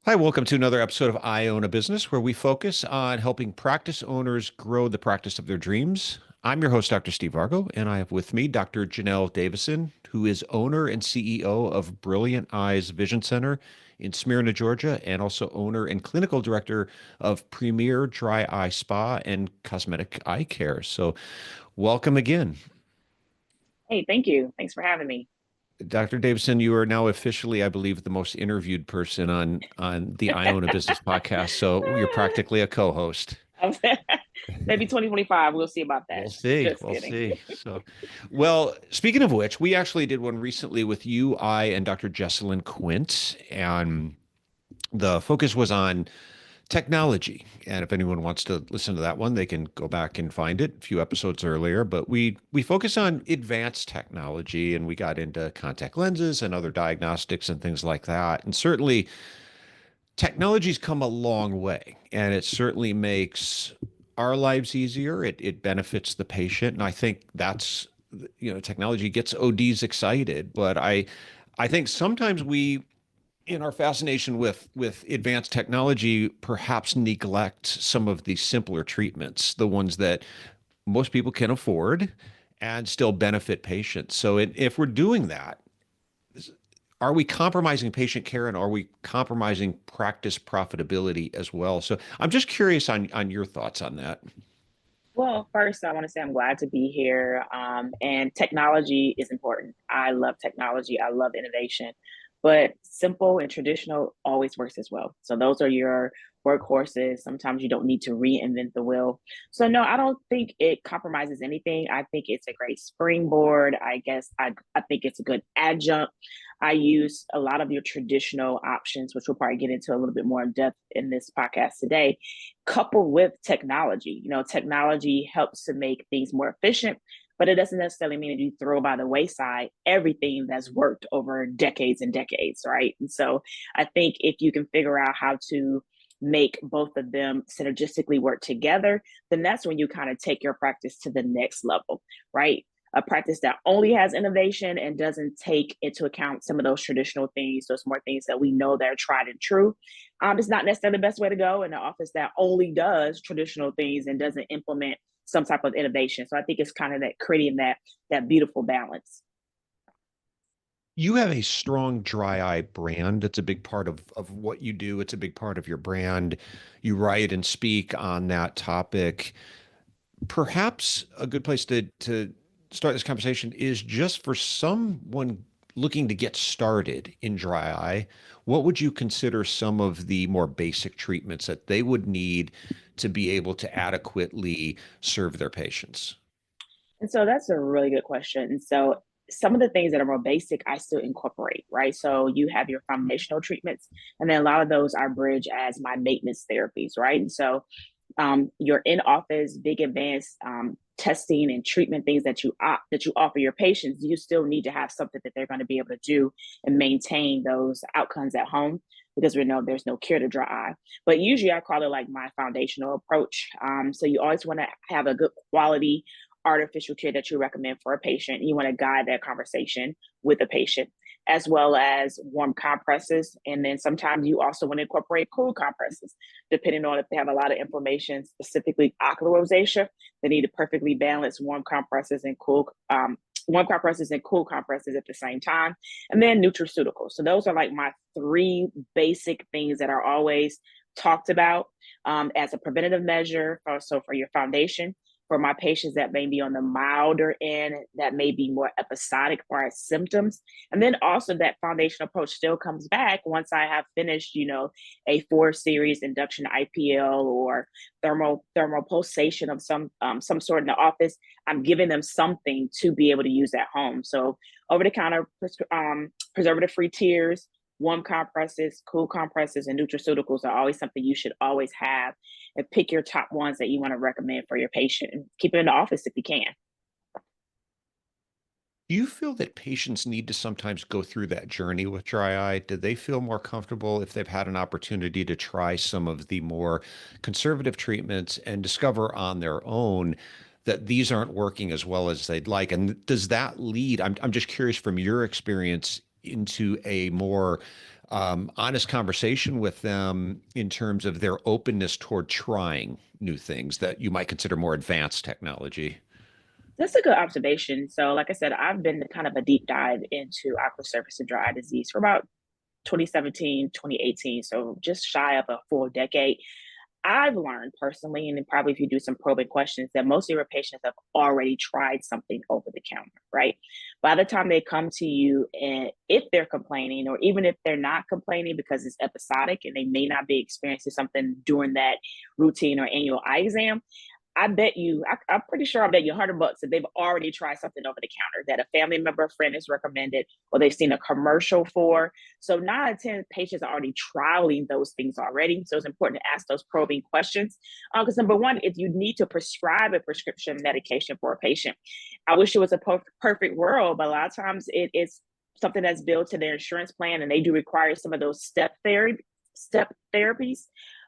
Hi, welcome to another episode of I Own a Business, where we focus on helping practice owners grow the practice of their dreams. I'm your host, Dr. Steve Vargo, and I have with me Dr. Janelle Davison, who is owner and CEO of Brilliant Eyes Vision Center in Smyrna, Georgia, and also owner and clinical director of Premier Dry Eye Spa and Cosmetic Eye Care. So, welcome again. Hey, thank you. Thanks for having me. Dr. Davison, you are now officially, I believe, the most interviewed person on the I Own a Business podcast. So you're practically a co-host. Maybe 2025. We'll see about that. We'll see. Just We'll kidding. see. So, well, speaking of which, we actually did one recently with you, I, and Dr. Jesselyn Quint, and the focus was on technology. And if anyone wants to listen to that one, they can go back and find it a few episodes earlier. But we focus on advanced technology, and we got into contact lenses and other diagnostics and things like that. And certainly technology's come a long way, and it certainly makes our lives easier. It benefits the patient, and I think that's, technology gets ODs excited. But I think sometimes we, in our fascination with advanced technology, perhaps neglect some of the simpler treatments, the ones that most people can afford and still benefit patients. So if we're doing that, are we compromising patient care, and are we compromising practice profitability as well? So I'm just curious on your thoughts on that. Well, first, I want to say I'm glad to be here. And technology is important. I love technology. I love innovation, but simple and traditional always works as well. So those are your workhorses. Sometimes you don't need to reinvent the wheel. So no, I don't think it compromises anything. I think it's a great springboard. I think it's a good adjunct. I use a lot of your traditional options, which we'll probably get into a little bit more in depth in this podcast today, coupled with technology. Technology helps to make things more efficient, but it doesn't necessarily mean that you throw by the wayside everything that's worked over decades and decades, right? And so I think if you can figure out how to make both of them synergistically work together, then that's when you kind of take your practice to the next level, right? A practice that only has innovation and doesn't take into account some of those traditional things, those more things that we know that are tried and true. It's not necessarily the best way to go in the office that only does traditional things and doesn't implement some type of innovation. So I think it's kind of that creating that beautiful balance. You have a strong dry eye brand. It's a big part of what you do. It's a big part of your brand. You write and speak on that topic. Perhaps a good place to start this conversation is just for someone looking to get started in dry eye. What would you consider some of the more basic treatments that they would need to be able to adequately serve their patients? And so that's a really good question. And so some of the things that are more basic, I still incorporate, right? So you have your foundational treatments, and then a lot of those I bridge as my maintenance therapies, right? And so your in office, big advanced testing and treatment things that you offer your patients, you still need to have something that they're going to be able to do and maintain those outcomes at home because we know there's no cure to dry eye. But usually I call it like my foundational approach. So you always want to have a good quality artificial tear that you recommend for a patient. You want to guide that conversation with the patient, as well as warm compresses. And then sometimes you also want to incorporate cool compresses, depending on if they have a lot of inflammation, specifically ocular rosacea. They need to perfectly balance warm compresses and cool compresses at the same time. And then nutraceuticals. So those are like my three basic things that are always talked about as a preventative measure. Also for your foundation, for my patients that may be on the milder end, that may be more episodic or as symptoms. And then also that foundation approach still comes back once I have finished, a 4 series induction IPL or thermal pulsation of some sort in the office. I'm giving them something to be able to use at home. So over the counter preservative free tears, warm compresses, cool compresses, and nutraceuticals are always something you should always have, and pick your top ones that you want to recommend for your patient and keep it in the office if you can. Do you feel that patients need to sometimes go through that journey with dry eye? Do they feel more comfortable if they've had an opportunity to try some of the more conservative treatments and discover on their own that these aren't working as well as they'd like? And does that lead, I'm just curious from your experience, into a more honest conversation with them in terms of their openness toward trying new things that you might consider more advanced technology. That's a good observation. So, like I said, I've been kind of a deep dive into aqueous surface and dry eye disease for about 2017, 2018. So just shy of a full decade. I've learned personally, and then probably if you do some probing questions, that most of your patients have already tried something over the counter, right? By the time they come to you, and if they're complaining, or even if they're not complaining because it's episodic and they may not be experiencing something during that routine or annual eye exam, I'm pretty sure I'll bet you $100 that they've already tried something over the counter that a family member or friend has recommended or they've seen a commercial for. So 9 out of 10 patients are already trialing those things already. So it's important to ask those probing questions. Because number one, if you need to prescribe a prescription medication for a patient, I wish it was a perfect world, but a lot of times it's something that's built to their insurance plan and they do require some of those step therapies.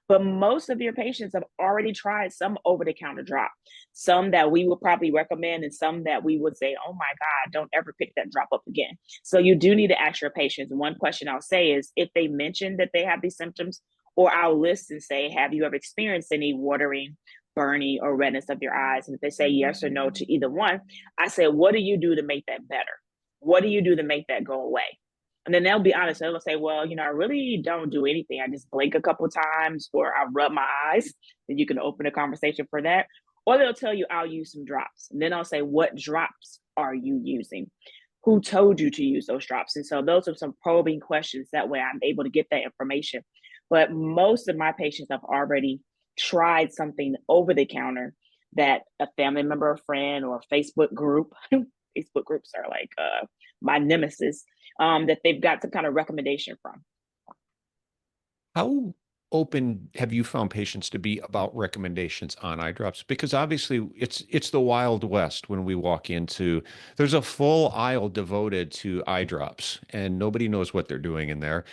But most of your patients have already tried some over the counter drop, some that we would probably recommend, and some that we would say, oh my God, don't ever pick that drop up again. So you do need to ask your patients. One question I'll say is if they mention that they have these symptoms, or I'll list and say, have you ever experienced any watering, burning, or redness of your eyes? And if they say yes or no to either one, I say, what do you do to make that better? What do you do to make that go away? And then they'll be honest. They'll say, well, I really don't do anything. I just blink a couple of times or I rub my eyes. And you can open a conversation for that. Or they'll tell you, I'll use some drops. And then I'll say, what drops are you using? Who told you to use those drops? And so those are some probing questions. That way I'm able to get that information. But most of my patients have already tried something over the counter that a family member, a friend, or a Facebook group, Facebook groups are like my nemesis, that they've got some kind of recommendation from. How open have you found patients to be about recommendations on eye drops? Because obviously it's the Wild West when we walk into there's a full aisle devoted to eye drops and nobody knows what they're doing in there.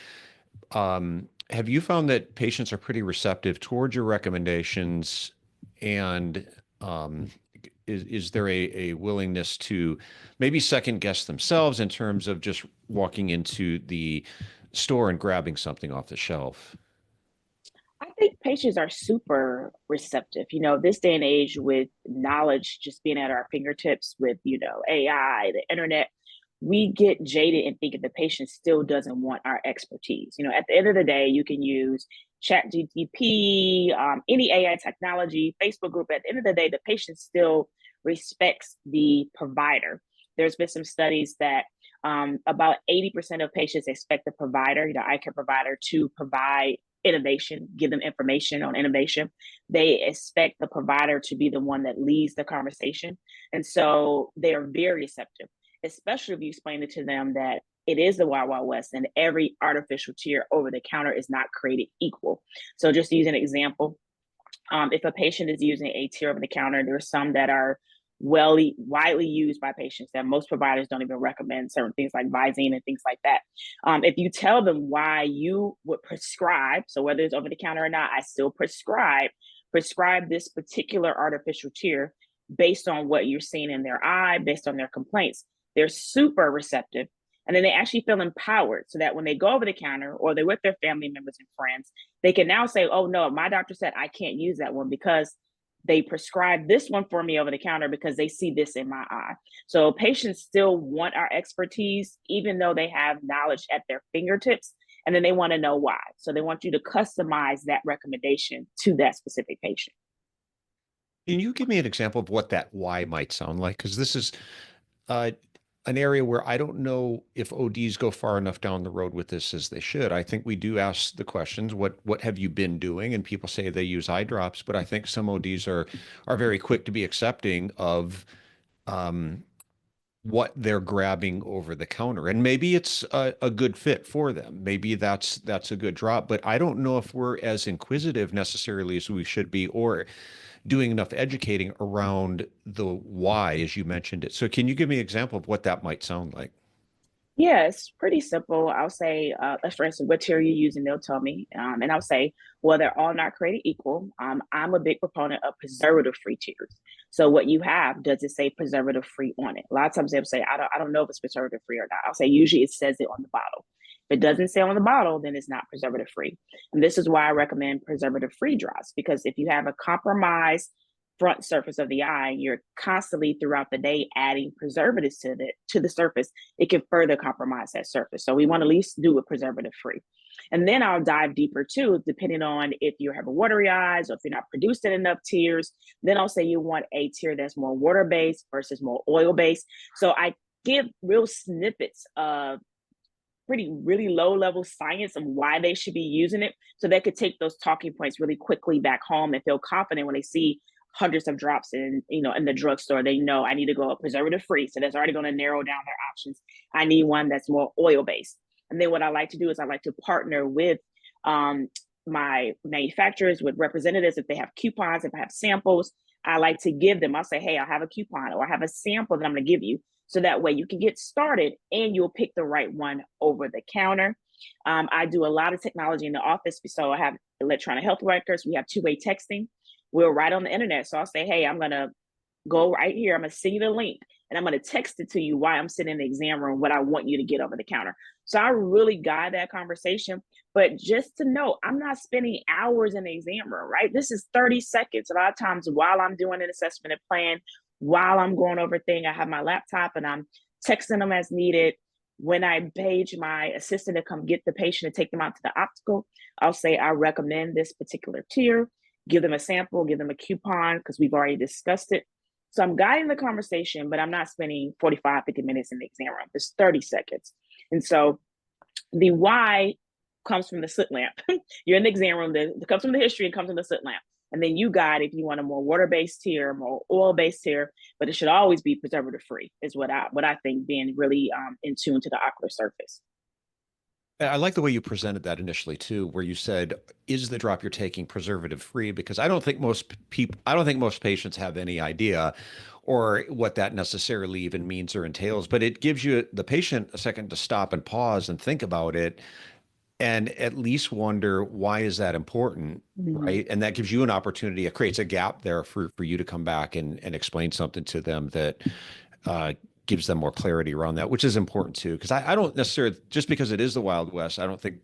Have you found that patients are pretty receptive towards your recommendations and um, is there a willingness to maybe second guess themselves in terms of just walking into the store and grabbing something off the shelf? I think patients are super receptive. This day and age with knowledge just being at our fingertips with, AI, the internet, we get jaded and think if the patient still doesn't want our expertise. At the end of the day, you can use chat GTP, any AI technology, Facebook group. At the end of the day, the patient still respects the provider. There's been some studies that about 80% of patients expect the provider, eye care provider, to provide innovation, give them information on innovation. They expect the provider to be the one that leads the conversation. And so they are very receptive, especially if you explain it to them that it is the Wild Wild West and every artificial tear over the counter is not created equal. So just to use an example, if a patient is using a tear over the counter, there are some that are widely used by patients that most providers don't even recommend, certain things like Visine and things like that. If you tell them why you would prescribe, so whether it's over the counter or not, I still prescribe this particular artificial tear based on what you're seeing in their eye, based on their complaints, they're super receptive. And then they actually feel empowered so that when they go over the counter or they're with their family members and friends, they can now say, oh no, my doctor said I can't use that one because they prescribed this one for me over the counter because they see this in my eye. So patients still want our expertise, even though they have knowledge at their fingertips, and then they want to know why. So they want you to customize that recommendation to that specific patient. Can you give me an example of what that why might sound like? Because this is uh, an area where I don't know if ODs go far enough down the road with this as they should. I think we do ask the questions, what have you been doing? And people say they use eye drops, but I think some ODs are very quick to be accepting of um, what they're grabbing over the counter. And maybe it's a good fit for them. Maybe that's a good drop, but I don't know if we're as inquisitive necessarily as we should be, or doing enough educating around the why, as you mentioned it. So can you give me an example of what that might sound like? Yeah, it's pretty simple. I'll say, for instance, what tier you're using, they'll tell me. And I'll say, well, they're all not created equal. I'm a big proponent of preservative-free tiers. So what you have, does it say preservative-free on it? A lot of times they'll say, I don't know if it's preservative-free or not. I'll say, usually it says it on the bottle. If it doesn't say on the bottle, then it's not preservative free. And this is why I recommend preservative free drops, because if you have a compromised front surface of the eye, you're constantly throughout the day adding preservatives to the surface, it can further compromise that surface. So we want to at least do it preservative free. And then I'll dive deeper too, depending on if you have a watery eyes or if you're not producing enough tears. Then I'll say you want a tear that's more water based versus more oil based. So I give real snippets of really low level science of why they should be using it, so they could take those talking points really quickly back home and feel confident when they see hundreds of drops in the drugstore. They know I need to go preservative free, so that's already going to narrow down their options. I need one that's more oil based. And then what I like to do is I like to partner with my manufacturers, with representatives. If they have coupons, if I have samples, I like to give them. I'll say, hey, I have a coupon or I have a sample that I'm going to give you, so that way you can get started and you'll pick the right one over the counter. I do a lot of technology in the office. So I have electronic health records. We have two-way texting. We're right on the internet. So I'll say, hey, I'm going to go right here. I'm going to send you the link and I'm going to text it to you while I'm sitting in the exam room, what I want you to get over the counter. So I really guide that conversation. But just to know, I'm not spending hours in the exam room, right? This is 30 seconds. A lot of times while I'm doing an assessment and plan, while I'm going over thing, I have my laptop and I'm texting them as needed. When I page my assistant to come get the patient and take them out to the optical, I'll say, I recommend this particular tier, give them a sample, give them a coupon, because we've already discussed it. So I'm guiding the conversation, but I'm not spending 45, 50 minutes in the exam room. It's 30 seconds. And so the why comes from the slit lamp. You're in the exam room, it comes from the history, it comes from the slit lamp. And then you guide if you want a more water-based tier, more oil-based tier, but it should always be preservative-free, is what I think, being really in tune to the ocular surface. I like the way you presented that initially too, where you said, "Is the drop you're taking preservative free?" Because I don't think most patients have any idea or what that necessarily even means or entails. But it gives you the patient a second to stop and pause and think about it, and at least wonder, why is that important, Mm-hmm. right? And that gives you an opportunity. It creates a gap there for you to come back and explain something to them that uh, gives them more clarity around that, which is important too. Because I don't necessarily, just because it is the Wild West, I don't think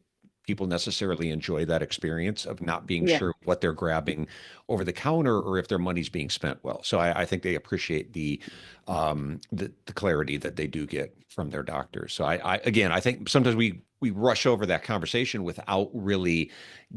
people necessarily enjoy that experience of not being Yeah. sure what they're grabbing over the counter or if their money's being spent well. So I think they appreciate the clarity that they do get from their doctors. So again, I think sometimes we rush over that conversation without really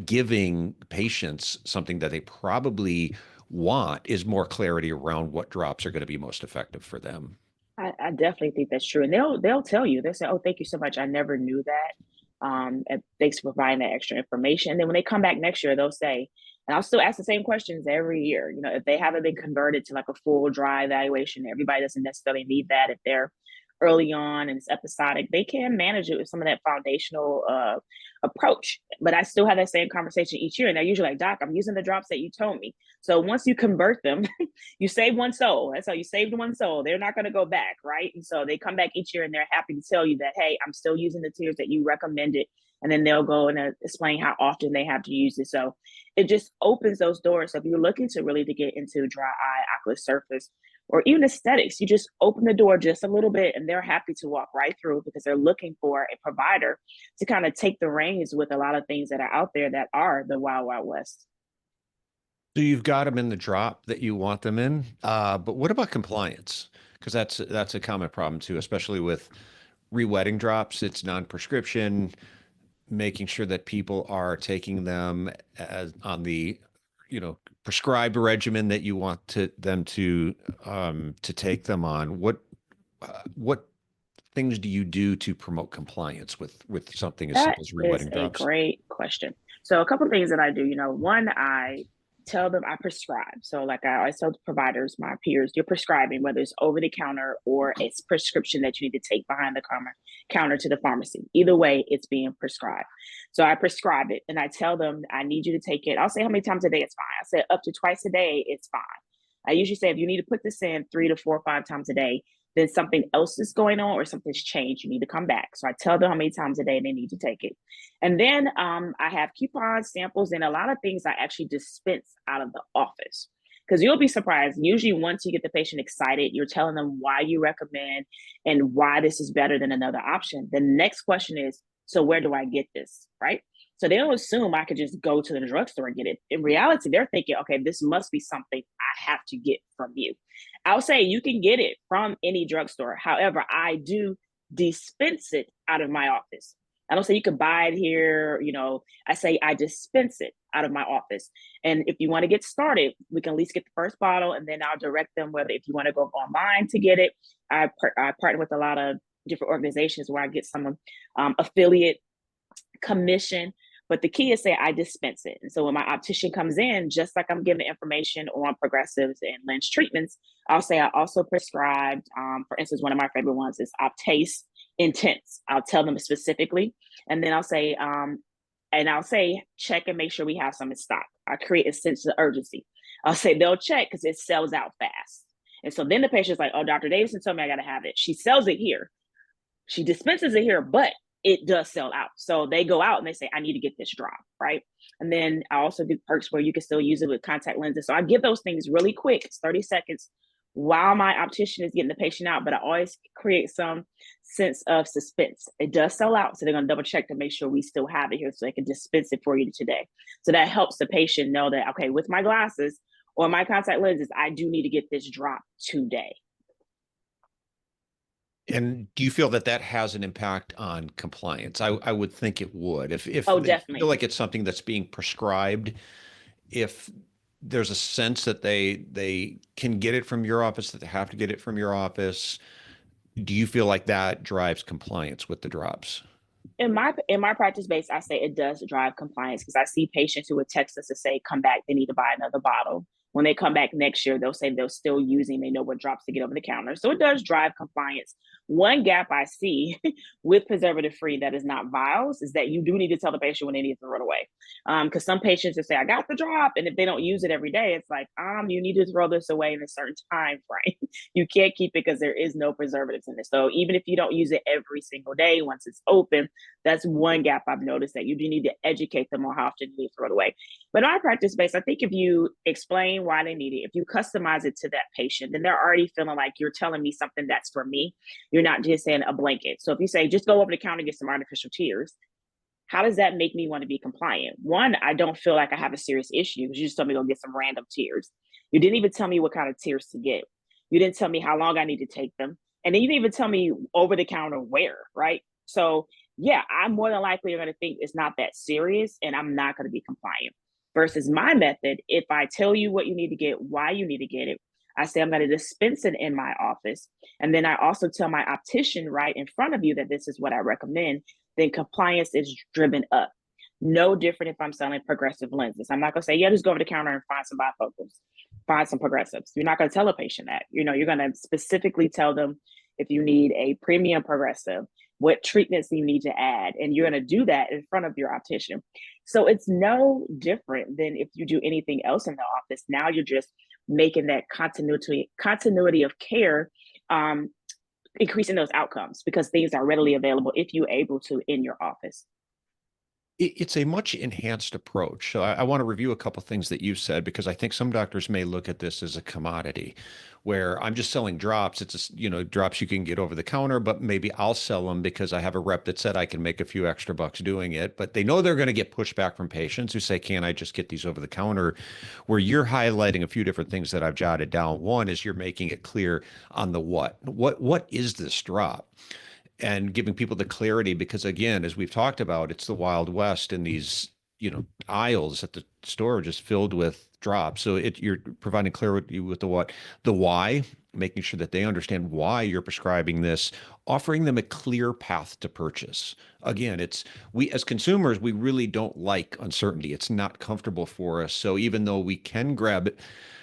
giving patients something that they probably want, is more clarity around what drops are going to be most effective for them. I definitely think that's true. And they'll tell you, they'll say, oh, thank you so much. I never knew that. And thanks for providing that extra information. And then when they come back next year, they'll say, and I'll still ask the same questions every year. If they haven't been converted to like a full dry evaluation, everybody doesn't necessarily need that. If they're early on and it's episodic, they can manage it with some of that foundational approach. But I still have that same conversation each year. And they're usually like, Doc, I'm using the drops that you told me. So once you convert them, you save one soul. That's how you saved one soul. They're not going to go back, right? And so they come back each year and they're happy to tell you that, hey, I'm still using the tiers that you recommended. And then they'll go and explain how often they have to use it. So it just opens those doors. So if you're looking to really to get into dry eye, ocular surface, or even aesthetics, you just open the door just a little bit and they're happy to walk right through, because they're looking for a provider to kind of take the reins with a lot of things that are out there that are the wild, wild west. So you've got them in the drop that you want them in, but what about compliance? Because that's a common problem too, especially with re-wetting drops. It's non-prescription, making sure that people are taking them on the, prescribed regimen that you want them to take them on. What things do you do to promote compliance with something as That simple as is re-wetting a drops? great question. So a couple of things that I do, one, I tell them I prescribe. So like I always tell the providers, my peers, you're prescribing, whether it's over the counter or it's prescription that you need to take behind the counter to the pharmacy. Either way, it's being prescribed. So I prescribe it and I tell them I need you to take it. I'll say how many times a day it's fine. I say up to twice a day, it's fine. I usually say if you need to put this in 3 to 4 or 5 times a day, then something else is going on or something's changed. You need to come back. So I tell them how many times a day they need to take it. And then I have coupons, samples, and a lot of things I actually dispense out of the office. Because you'll be surprised. Usually, once you get the patient excited, you're telling them why you recommend and why this is better than another option. The next question is, So where do I get this? Right. So they don't assume I could just go to the drugstore and get it. In reality, they're thinking, okay, this must be something I have to get from you. I'll say you can get it from any drugstore. However, I do dispense it out of my office. I don't say you can buy it here. I say I dispense it out of my office. And if you want to get started, we can at least get the first bottle, and then I'll direct them whether if you want to go online to get it. I partner with a lot of different organizations where I get some affiliate commission. But the key is say I dispense it. And so when my optician comes in, just like I'm giving information on progressives and lens treatments, I'll say I also prescribed, for instance, one of my favorite ones is Optase Intense. I'll tell them specifically. And then I'll say, check and make sure we have some in stock. I create a sense of urgency. I'll say they'll check because it sells out fast. And so then the patient's like, oh, Dr. Davison told me I got to have it. She sells it here. She dispenses it here, but it does sell out. So they go out and they say, I need to get this drop, right? And then I also do perks where you can still use it with contact lenses. So I give those things really quick. It's 30 seconds while my optician is getting the patient out, but I always create some sense of suspense. It does sell out, so they're going to double check to make sure we still have it here so they can dispense it for you today. So that helps the patient know that, okay, with my glasses or my contact lenses, I do need to get this drop today. And do you feel that that has an impact on compliance? I would think it would. If Oh, they feel definitely. like it's something that's being prescribed, if there's a sense that they can get it from your office, that they have to get it from your office, do you feel like that drives compliance with the drops? In my practice base, I say it does drive compliance because I see patients who would text us to say, come back, they need to buy another bottle. When they come back next year, they'll say they're still using, they know what drops to get over the counter. So it does drive compliance. One gap I see with preservative free that is not vials is that you do need to tell the patient when they need to throw it away. Because some patients just say, I got the drop. And if they don't use it every day, it's like, you need to throw this away in a certain time frame. You can't keep it because there is no preservatives in it. So even if you don't use it every single day, once it's open, that's one gap I've noticed that you do need to educate them on how often you throw it away. But in our practice base, I think if you explain why they need it, if you customize it to that patient, then they're already feeling like you're telling me something that's for me. You're not just saying a blanket. So if you say, just go over the counter and get some artificial tears, how does that make me want to be compliant? One, I don't feel like I have a serious issue because you just told me to go get some random tears. You didn't even tell me what kind of tears to get. You didn't tell me how long I need to take them. And then you didn't even tell me over the counter where, right? So yeah, I'm more than likely going to think it's not that serious and I'm not going to be compliant. Versus my method, if I tell you what you need to get, why you need to get it, I say I'm going to dispense it in my office. And then I also tell my optician right in front of you that this is what I recommend. Then compliance is driven up. No different if I'm selling progressive lenses. I'm not going to say, yeah, just go over the counter and find some bifocals, find some progressives. You're not going to tell a patient that. You're going to specifically tell them if you need a premium progressive, what treatments you need to add. And you're going to do that in front of your optician. So it's no different than if you do anything else in the office. Now you're just making that continuity of care, increasing those outcomes because things are readily available if you're able to in your office. It's a much enhanced approach. So I want to review a couple things that you said because I think some doctors may look at this as a commodity where I'm just selling drops. It's drops you can get over the counter, but maybe I'll sell them because I have a rep that said I can make a few extra bucks doing it. But they know they're going to get pushback from patients who say, "Can I just get these over the counter?" Where you're highlighting a few different things that I've jotted down. One is you're making it clear on the what. What is this drop? And giving people the clarity because again, as we've talked about, it's the Wild West and these, aisles at the store are just filled with drops. So you're providing clarity with the what, the why, making sure that they understand why you're prescribing this, offering them a clear path to purchase. Again, we as consumers, we really don't like uncertainty. It's not comfortable for us. So even though we can grab it,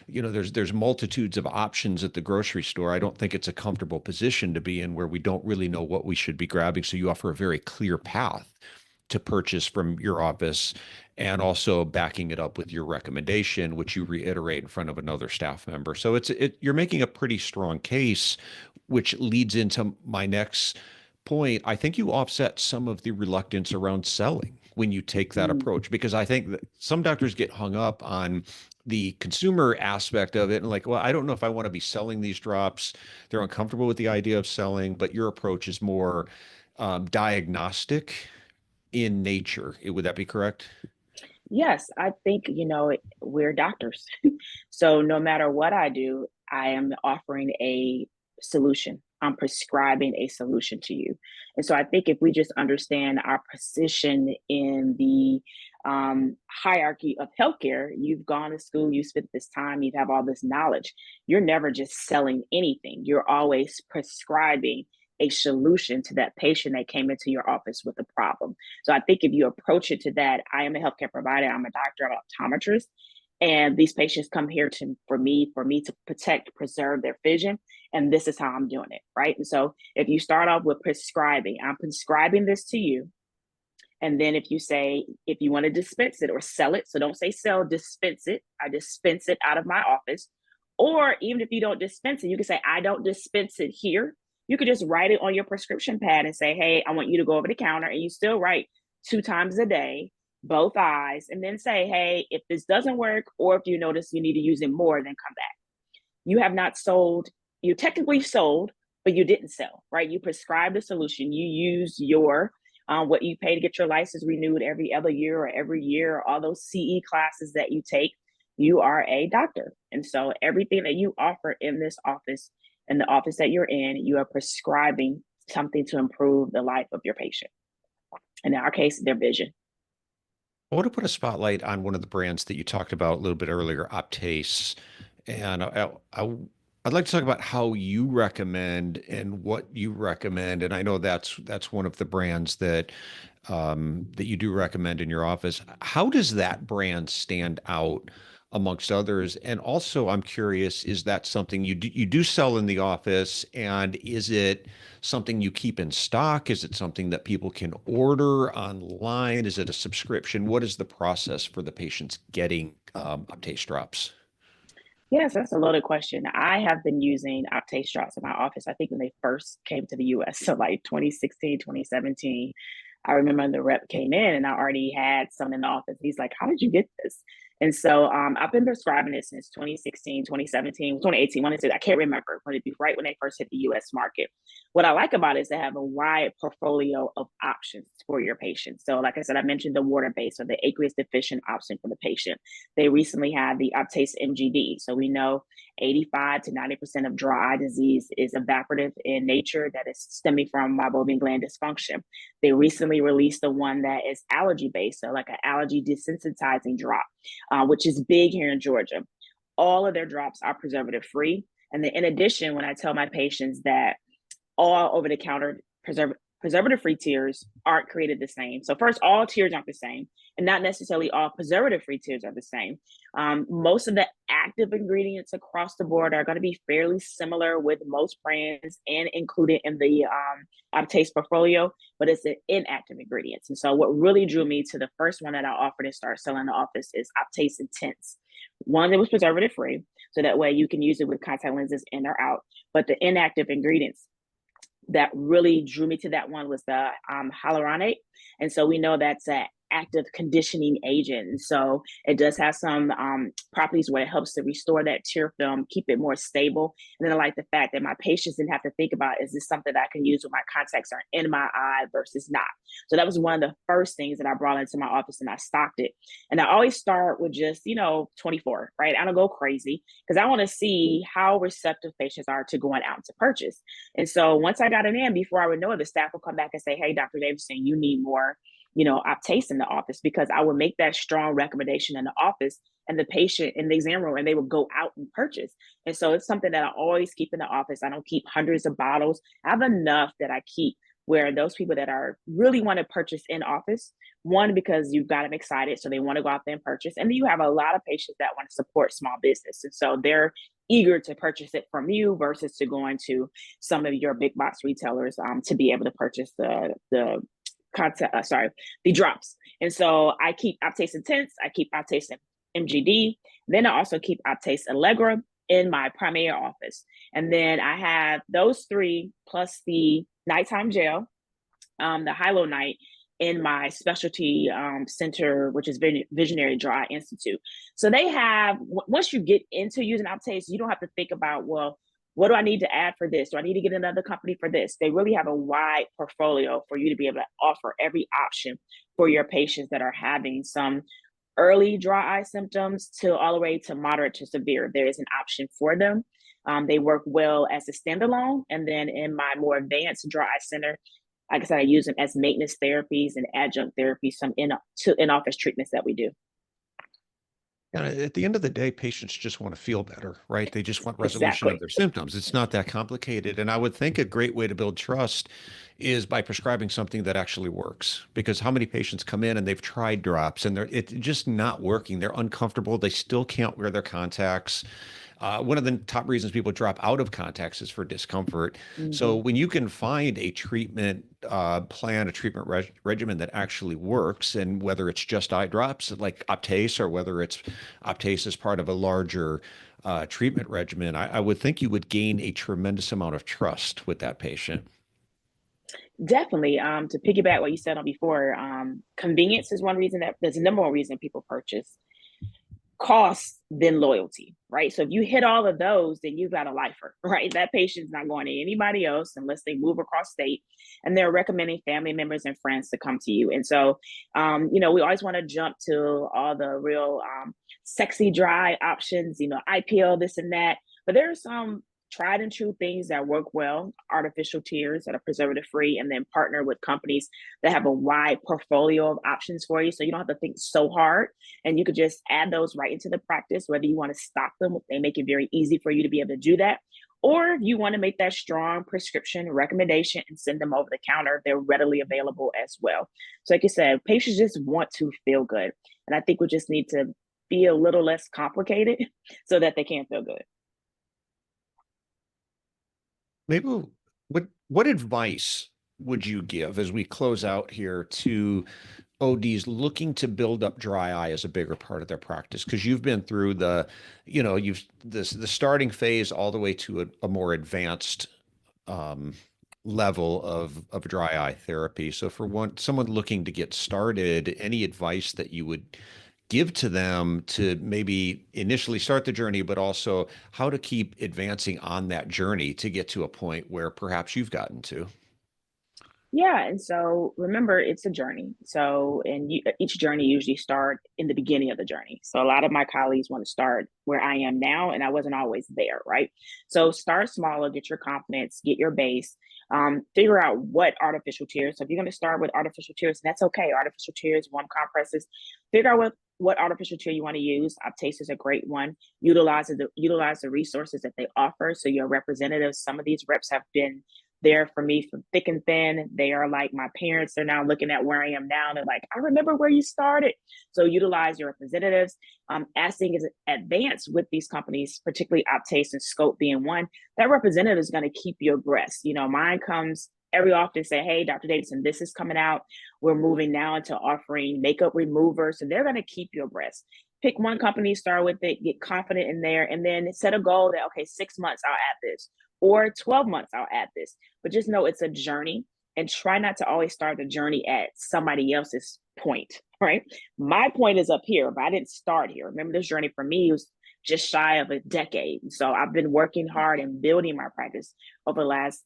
there's multitudes of options at the grocery store. I don't think it's a comfortable position to be in where we don't really know what we should be grabbing. So you offer a very clear path to purchase from your office and also backing it up with your recommendation, which you reiterate in front of another staff member. So you're making a pretty strong case, which leads into my next point. I think you offset some of the reluctance around selling when you take that Mm. approach, because I think that some doctors get hung up on the consumer aspect of it and like, well, I don't know if I want to be selling these drops. They're uncomfortable with the idea of selling, but your approach is more diagnostic in nature. Would that be correct? Yes, I think, we're doctors. So no matter what I do, I am offering a solution. I'm prescribing a solution to you. And so I think if we just understand our position in the hierarchy of healthcare, you've gone to school, you spent this time, you have all this knowledge. You're never just selling anything, you're always prescribing a solution to that patient that came into your office with a problem. So I think if you approach it to that, I am a healthcare provider, I'm a doctor, I'm an optometrist, and these patients come here to for me to protect, preserve their vision, and this is how I'm doing it, right? And so if you start off with prescribing, I'm prescribing this to you, and then if you say if you want to dispense it or sell it, so don't say sell, dispense it. I dispense it out of my office. Or even if you don't dispense it, you can say I don't dispense it here. You could just write it on your prescription pad and say, hey, I want you to go over the counter, and you still write 2 times a day, both eyes, and then say, hey, if this doesn't work, or if you notice you need to use it more, then come back. You have not sold, you technically sold, but you didn't sell, right? You prescribed a solution. You use your what you pay to get your license renewed every other year or every year, all those CE classes that you take. You are a doctor. And so everything that you offer in this office, in the office that you're in, you are prescribing something to improve the life of your patient. And in our case, their vision. I want to put a spotlight on one of the brands that you talked about a little bit earlier, Optase. And I'd like to talk about how you recommend and what you recommend. And I know that's one of the brands that you do recommend in your office. How does that brand stand out amongst others? And also, I'm curious, is that something you do sell in the office, and is it something you keep in stock? Is it something that people can order online? Is it a subscription? What is the process for the patients getting Uptaste drops? Yes, that's a loaded question. I have been using Optase drops in my office, I think when they first came to the US. So like 2016, 2017. I remember the rep came in and I already had some in the office. He's like, how did you get this? And so I've been prescribing it since 2016, 2017, 2018. When is it? I can't remember, but it'd be right when they first hit the US market. What I like about it is they have a wide portfolio of options for your patient. So, like I said, I mentioned the water based or the aqueous deficient option for the patient. They recently had the Uptaste MGD. So we know 85 to 90% of dry eye disease is evaporative in nature, that is stemming from meibomian gland dysfunction. They recently released the one that is allergy based, so like an allergy desensitizing drop, which is big here in Georgia. All of their drops are preservative free. And then in addition, when I tell my patients that all over the counter preservative free tiers aren't created the same. So first, all tiers aren't the same, and not necessarily all preservative free tiers are the same. Most of the active ingredients across the board are going to be fairly similar with most brands and included in the Optase portfolio, but it's the inactive ingredients. And so what really drew me to the first one that I offered to start selling in the office is Optase Intense. One that was preservative free, so that way you can use it with contact lenses in or out. But the inactive ingredients that really drew me to that one was the hyaluronate. And so we know that's an active conditioning agent. And so it does have some properties where it helps to restore that tear film, keep it more stable. And then I like the fact that my patients didn't have to think about, is this something that I can use when my contacts are in my eye versus not? So that was one of the first things that I brought into my office, and I stocked it. And I always start with just, 24, right? I don't go crazy because I want to see how receptive patients are to going out to purchase. And so once I got it in, before I would know it, the staff would come back and say, hey, Dr. Davison, you need more, Optase in the office, because I would make that strong recommendation in the office and the patient in the exam room, and they would go out and purchase. And so it's something that I always keep in the office. I don't keep hundreds of bottles. I have enough that I keep where those people that are really want to purchase in office, one, because you've got them excited, so they want to go out there and purchase. And then you have a lot of patients that want to support small business. And so they're eager to purchase it from you versus to going to some of your big box retailers to be able to purchase the content, the drops. And so I keep Optase Intense, I keep Optase MGD, then I also keep Optase Allegra in my primary office. And then I have those three plus the nighttime gel, the Hylo Night, in my specialty center, which is Visionary Dry Institute. So they have, once you get into using Optase, you don't have to think about, well, What do I need to add for this? Do I need to get another company for this? They really have a wide portfolio for you to be able to offer every option for your patients that are having some early dry eye symptoms to all the way to moderate to severe. There is an option for them. They work well as a standalone. And then in my more advanced dry eye center, like I said, I use them as maintenance therapies and adjunct therapies, some in-office treatments that we do. And at the end of the day, patients just want to feel better, right? They just want resolution of Exactly. their symptoms. It's not that complicated. And I would think a great way to build trust is by prescribing something that actually works. Because how many patients come in and they've tried drops and it's just not working. They're uncomfortable. They still can't wear their contacts. One of the top reasons people drop out of contacts is for discomfort. So Mm-hmm. when you can find a treatment plan, a treatment regimen that actually works, and whether it's just eye drops like Optase or whether it's Optase as part of a larger treatment regimen, I would think you would gain a tremendous amount of trust with that patient. Definitely. To piggyback what you said on before, convenience is one reason that there's a number one reason people purchase. Cost, then loyalty, right? So if you hit all of those, then you've got a lifer, right? That patient's not going to anybody else unless they move across state, and they're recommending family members and friends to come to you. And so, we always want to jump to all the real sexy dry options, IPL, this and that. But there are some tried and true things that work well, artificial tears that are preservative free, and then partner with companies that have a wide portfolio of options for you. So you don't have to think so hard, and you could just add those right into the practice, whether you want to stop them, they make it very easy for you to be able to do that. Or if you want to make that strong prescription recommendation and send them over the counter, they're readily available as well. So, like you said, patients just want to feel good. And I think we just need to be a little less complicated so that they can feel good. Maybe what advice would you give as we close out here to ODs looking to build up dry eye as a bigger part of their practice? Because you've been through you've the starting phase all the way to a more advanced um, level of dry eye therapy. So for someone looking to get started, any advice that you would give to them to maybe initially start the journey, but also how to keep advancing on that journey to get to a point where perhaps you've gotten to? Yeah, and so remember, it's a journey. So, and each journey usually start in the beginning of the journey. So, a lot of my colleagues want to start where I am now, and I wasn't always there, right? So, start smaller, get your confidence, get your base, figure out what artificial tears. So, if you're going to start with artificial tears, that's okay. Artificial tears, warm compresses. Figure out what artificial tear you want to use. Optase is a great one. Utilize the resources that they offer. So, your representatives, some of these reps have been there for me from thick and thin. They are like my parents. They're now looking at where I am now. They're like, I remember where you started. So utilize your representatives. As things advance with these companies, particularly Optase and Scope being one, that representative is going to keep you abreast. Mine comes every often say, hey, Dr. Davison, this is coming out. We're moving now into offering makeup removers, and they're going to keep you abreast. Pick one company, start with it, get confident in there, and then set a goal that, okay, 6 months, I'll add this, or 12 months, I'll add this. But just know it's a journey, and try not to always start the journey at somebody else's point, right? My point is up here, but I didn't start here. Remember, this journey for me was just shy of a decade. So I've been working hard and building my practice over the last,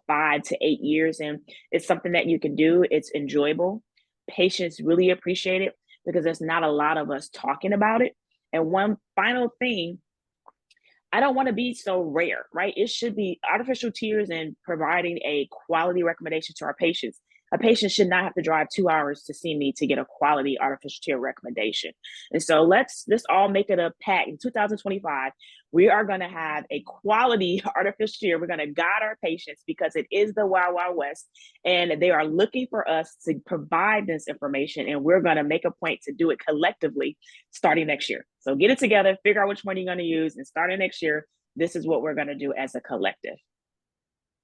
5 to 8 years. And it's something that you can do. It's enjoyable. Patients really appreciate it because there's not a lot of us talking about it. And one final thing, I don't want to be so rare, right? It should be artificial tears and providing a quality recommendation to our patients. A patient should not have to drive 2 hours to see me to get a quality artificial tear recommendation. And so let's all make it a pact. In 2025, we are going to have a quality artificial tear. We're going to guide our patients because it is the Wild Wild West, and they are looking for us to provide this information. And we're going to make a point to do it collectively starting next year. So get it together, figure out which one you're going to use, and starting next year, this is what we're going to do as a collective.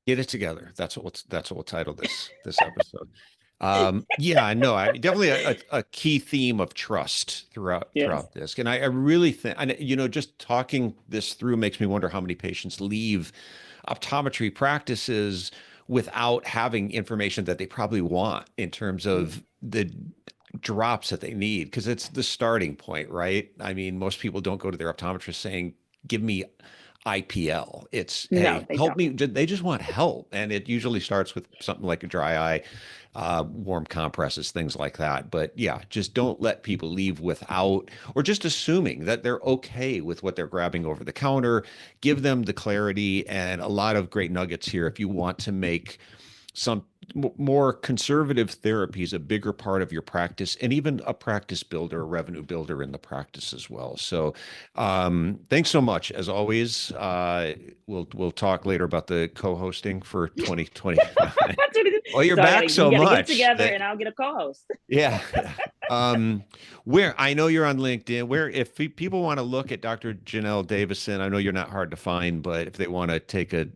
Get it together. That's what we'll title this episode. Yeah, no, I definitely a key theme of trust throughout Yes. throughout this. And I really think, and just talking this through makes me wonder how many patients leave optometry practices without having information that they probably want in terms of the drops that they need, because it's the starting point, right? I mean, most people don't go to their optometrist saying, give me IPL. It's, No, hey, they help don't. me. They just want help. And it usually starts with something like a dry eye, warm compresses, things like that. But yeah, just don't let people leave without, or just assuming that they're okay with what they're grabbing over the counter. Give them the clarity, and a lot of great nuggets here if you want to make some more conservative therapies a bigger part of your practice, and even a practice builder, a revenue builder in the practice as well. So thanks so much as always. We'll talk later about the co-hosting for 2025. Well, you're So I back gotta we so gotta get it much together, that and I'll get a co-host. yeah. Where I know you're on LinkedIn, where if people want to look at Dr. Janelle Davison, I know you're not hard to find, but if they want to take a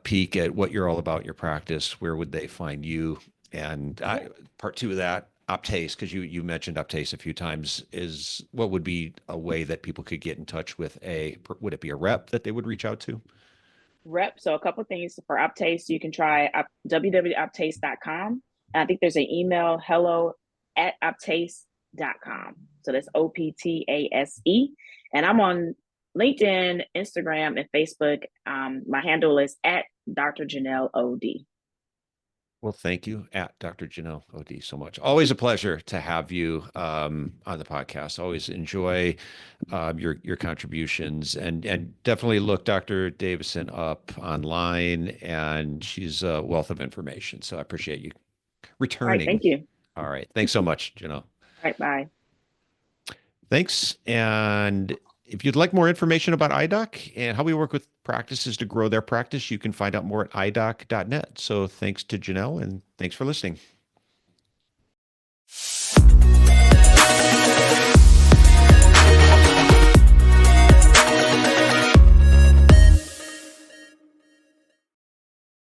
peek at what you're all about in your practice, where would they find you? And Yeah. part two of that, Optase, because you mentioned Optase a few times, is what would be a way that people could get in touch with would it be a rep that they would reach out to? Rep. So a couple of things for Uptaste. You can try www.uptaste.com. And I think there's an email, hello@uptaste.com. So that's OPTASE. And I'm on LinkedIn, Instagram, and Facebook. My handle is at Dr. Janelle OD. Well, thank you at Dr. Janelle OD so much. Always a pleasure to have you on the podcast. Always enjoy your contributions, and definitely look Dr. Davison up online, and she's a wealth of information. So I appreciate you All right. returning. Thank you. All right. Thanks so much, Janelle. All right. Bye. Thanks. And if you'd like more information about iDoc and how we work with practices to grow their practice, you can find out more at idoc.net. So thanks to Janelle, and thanks for listening.